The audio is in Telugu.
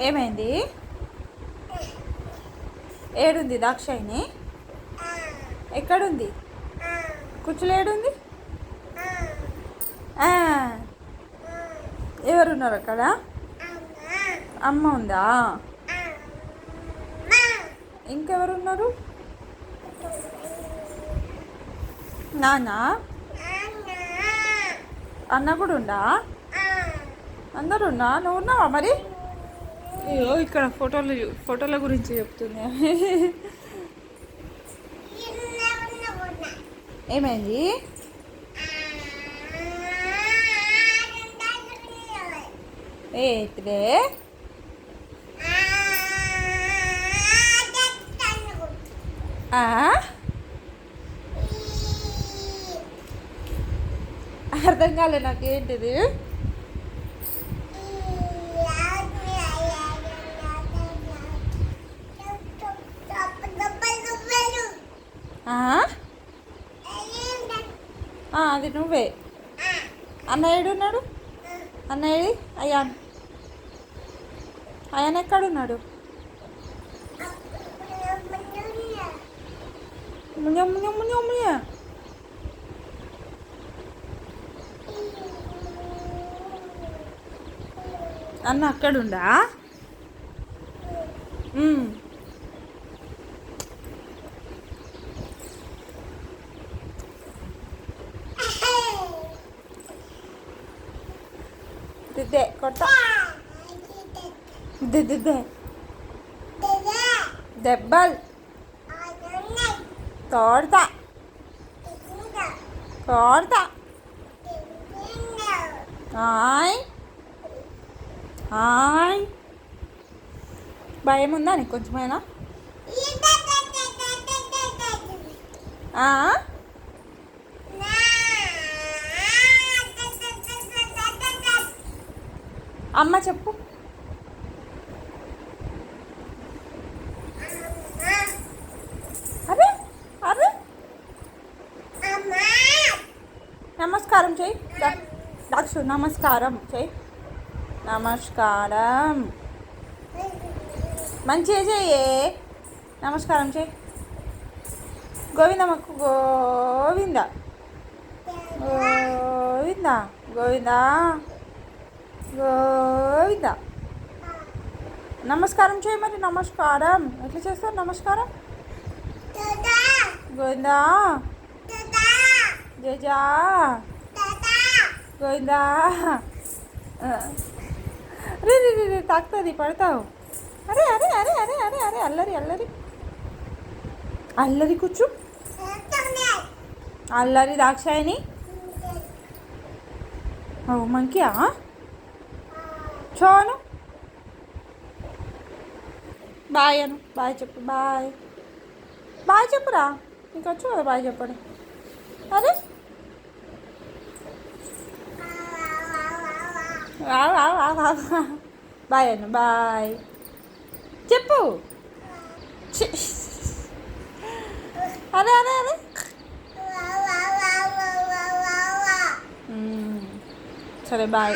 ఏమైంది? ఏడుంది దాక్షాయిని? ఎక్కడుంది? కుచ్చులు ఏడుంది? ఎవరున్నారు అక్కడ? అమ్మ ఉందా? ఇంకెవరున్నారు? నాన్న? అన్న కూడా ఉందా? అందరు ఉన్నా? నువ్వు ఉన్నావా మరి? అయ్యో, ఇక్కడ ఫోటోల గురించి చెప్తున్నా. ఏమైంది? ఏంటిదే? అర్థం కాలే నాకేంటిది. అది నువ్వే. అన్నయ్యడు ఉన్నాడు? అన్నయ్యడి అయ్యాన్ అయ్యాన్ ఎక్కడున్నాడు? అన్న అక్కడుండా? దిద్దే కొడతా. దిద్దే దెబ్బలు తోడతా కొడతా. Hi hi. భయం ఉందా నీకు కొంచెమైనా? అమ్మ చెప్పు. అరే అరే నమస్కారం చెయ్యి. డాక్టర్ నమస్కారం చెయ్యి. నమస్కారం మంచిగా చెయ్యే. నమస్కారం చెయ్యి. గోవిందమ్మకు గోవింద గోవింద గోవింద గోవింద. నమస్కారం చేయి మరి. నమస్కారం ఎట్లా చేస్తారు? నమస్కారం గోవిందా జేజా గోవిందా. రే రే రే తాకుతుంది, పడతావు. అరే అరే అరే అరే అరే అరే అల్లరి అల్లరి అల్లరి కూర్చు. అల్లరి దాక్షాయిని. ఓ మంకియా చోను. బాయ్ అను. బాయ్ చెప్పు. బాయ్ బాయ్ చెప్పురా. నీకు వచ్చు కదా బాయ్ చెప్పండి. అరే బాయ్ అను. బాయ్ చెప్పు. అరే అరే అరే సరే బాయ్.